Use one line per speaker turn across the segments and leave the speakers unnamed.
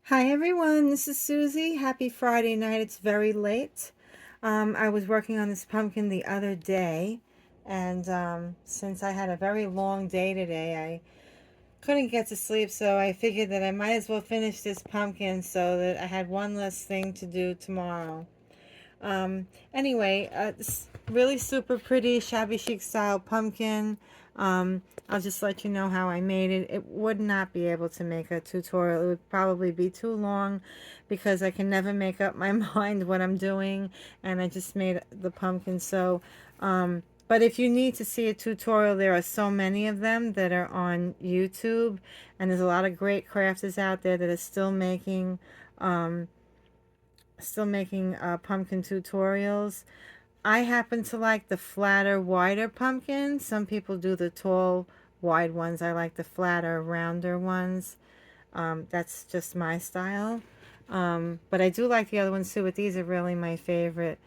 Hi everyone, this is Susie. Happy Friday night. It's very late. I was working on this pumpkin the other day, and since I had a very long day today, I couldn't get to sleep, so I figured that I might as well finish this pumpkin so that I had one less thing to do tomorrow. Anyway, this really super pretty shabby chic style pumpkin. I'll just let you know how I made it. It would not be able to make a tutorial. It would probably be too long because I can never make up my mind what I'm doing, and I just made the pumpkin. But if you need to see a tutorial, there are so many of them that are on YouTube, and there's a lot of great crafters out there that are um, still making pumpkin tutorials. I happen to like the flatter, wider pumpkin. Some people do the tall, wide ones. I like the flatter, rounder ones. That's just my style. But I do like the other ones too, but these are really my favorite.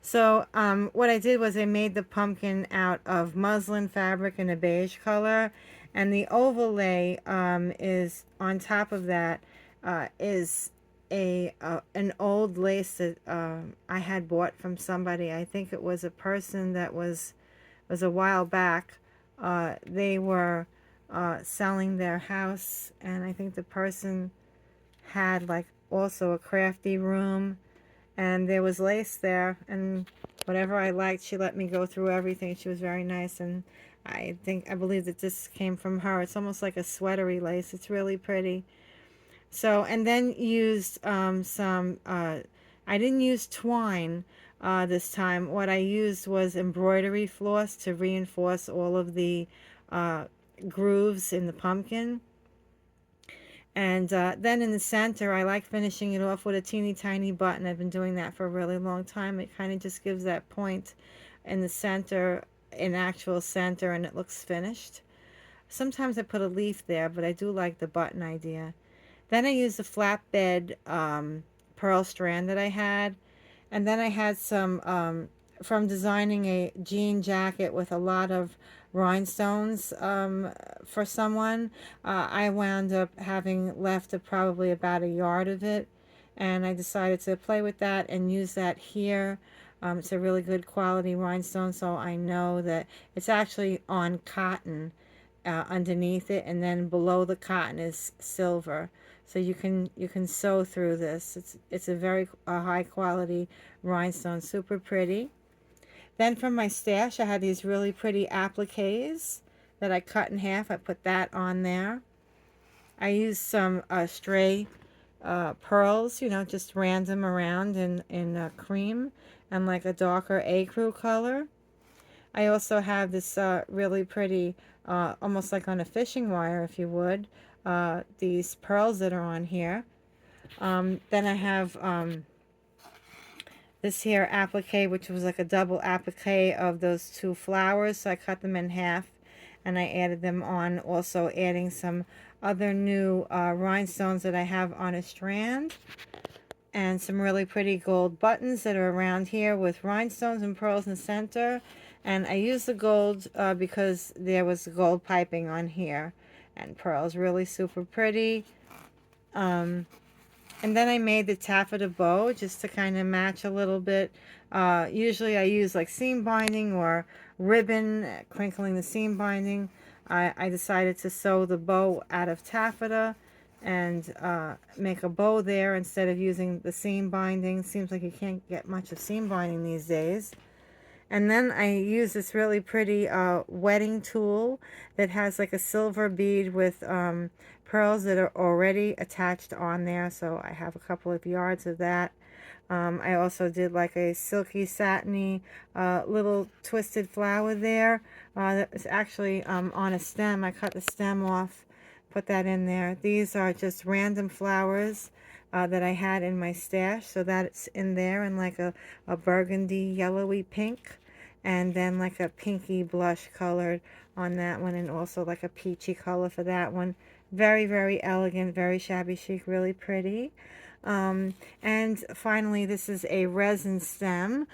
So what I did was I made the pumpkin out of muslin fabric in a beige color, and the overlay is on top of that is an old lace that I had bought from somebody. I think it was a person that was a while back. They were selling their house, and I think the person had like also a crafty room, and there was lace there, and whatever I liked, she let me go through everything. She was very nice, and I believe that this came from her. It's almost like a sweatery lace. It's really pretty. So, and then used I didn't use twine this time. What I used was embroidery floss to reinforce all of the uh, grooves in the pumpkin. And then in the center, I like finishing it off with a teeny tiny button. I've been doing that for a really long time. It kind of just gives that point in the center, an actual center, and it looks finished. Sometimes I put a leaf there, but I do like the button idea. Then I used the flatbed pearl strand that I had. And then I had some, from designing a jean jacket with a lot of rhinestones for someone, I wound up having left probably about a yard of it. And I decided to play with that and use that here. It's a really good quality rhinestone, so I know that it's actually on cotton underneath it, and then below the cotton is silver. So you can sew through this. It's a very high quality rhinestone, super pretty. Then from my stash, I had these really pretty appliques that I cut in half. I put that on there. I used some stray pearls, just random around in cream and like a darker ecru color. I also have this really pretty, almost like on a fishing wire, if you would, these pearls that are on here. Then I have this here applique, which was like a double applique of those two flowers. So I cut them in half and I added them on, also adding some other new rhinestones that I have on a strand. And some really pretty gold buttons that are around here with rhinestones and pearls in the center. And I used the gold because there was gold piping on here and pearls, really super pretty. Um, and then I made the taffeta bow just to kind of match a little bit. Usually I use like seam binding or ribbon, crinkling the seam binding. I decided to sew the bow out of taffeta and make a bow there instead of using the seam binding. Seems like you can't get much of seam binding these days. And then I use this really pretty wetting tool that has like a silver bead with pearls that are already attached on there. So I have a couple of yards of that. I also did like a silky, satiny little twisted flower there. That was actually on a stem. I cut the stem off, put that in there. These are just random flowers that I had in my stash. So that's in there in like a burgundy, yellowy pink. And then like a pinky blush colored on that one. And also like a peachy color for that one. Very, very elegant, very shabby chic, really pretty. And finally, this is a resin stem.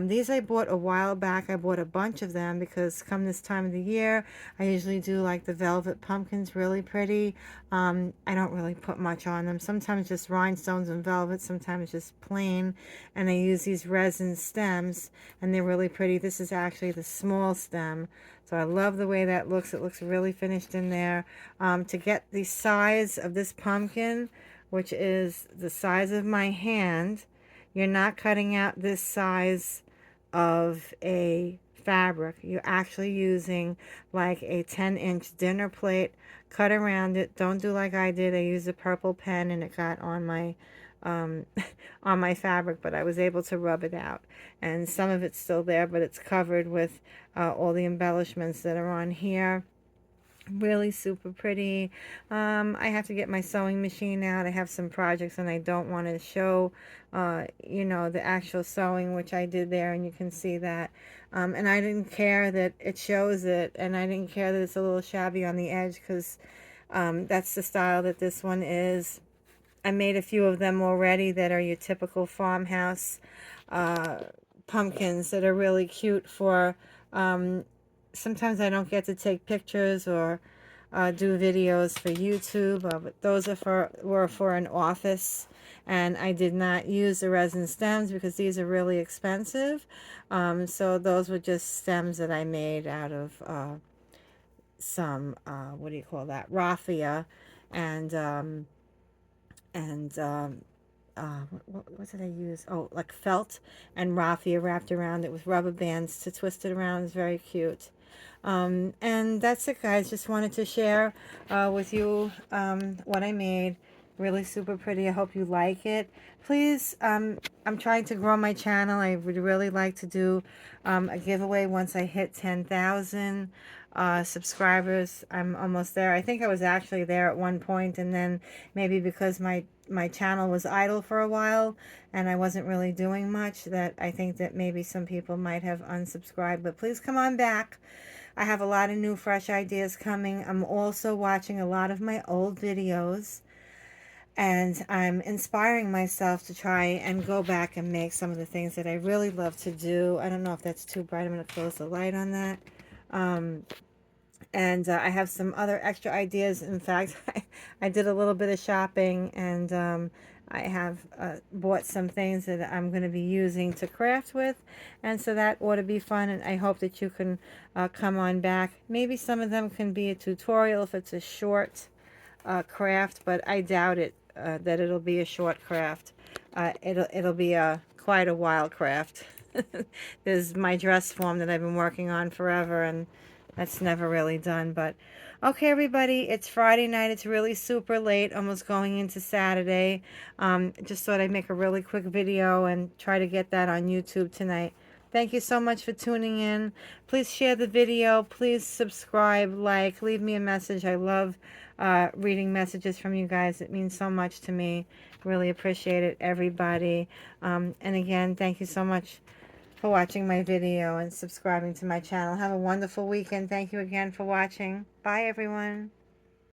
These I bought a while back. I bought a bunch of them because come this time of the year, I usually do like the velvet pumpkins, really pretty. I don't really put much on them. Sometimes just rhinestones and velvet, sometimes just plain. And I use these resin stems, and they're really pretty. This is actually the small stem. So I love the way that looks. It looks really finished in there. To get the size of this pumpkin, which is the size of my hand, you're not cutting out this size of a fabric. You're actually using like a 10-inch dinner plate, cut around it. Don't do like I did. I used a purple pen and it got on my on my fabric, but I was able to rub it out. And some of it's still there, but it's covered with all the embellishments that are on here. Really super pretty. I have to get my sewing machine out. I have some projects and I don't want to show you know, the actual sewing, which I did there, and you can see that. And I didn't care that it shows it, and I didn't care that it's a little shabby on the edge, because that's the style that this one is. I made a few of them already that are your typical farmhouse pumpkins that are really cute for sometimes I don't get to take pictures or do videos for YouTube, but those are were for an office, and I did not use the resin stems because these are really expensive. So those were just stems that I made out of some what do you call that, raffia, and and what did I use? Oh, like felt and raffia wrapped around it with rubber bands to twist it around. It's very cute. And that's it, guys. Just wanted to share with you what I made. Really super pretty. I hope you like it. Please, I'm trying to grow my channel. I would really like to do a giveaway once I hit 10,000 subscribers. I'm almost there. I think I was actually there at one point, and then maybe because my channel was idle for a while and I wasn't really doing much, that I think that maybe some people might have unsubscribed. But please come on back. I have a lot of new fresh ideas coming. I'm also watching a lot of my old videos, and I'm inspiring myself to try and go back and make some of the things that I really love to do. I don't know if that's too bright. I'm going to close the light on that. And I have some other extra ideas. In fact, I did a little bit of shopping, and I have bought some things that I'm going to be using to craft with, and so that ought to be fun, and I hope that you can come on back. Maybe some of them can be a tutorial if it's a short craft, but I doubt it that it'll be a short craft. It'll be quite a while craft. There's my dress form that I've been working on forever, and that's never really done. But okay, everybody, it's Friday night. It's really super late, almost going into Saturday. Just thought I'd make a really quick video and try to get that on YouTube tonight. Thank you so much for tuning in. Please share the video. Please subscribe, like, leave me a message. I love reading messages from you guys. It means so much to me. Really appreciate it, everybody. And again, thank you so much for watching my video and subscribing to my channel. Have a wonderful weekend. Thank you again for watching. Bye, everyone.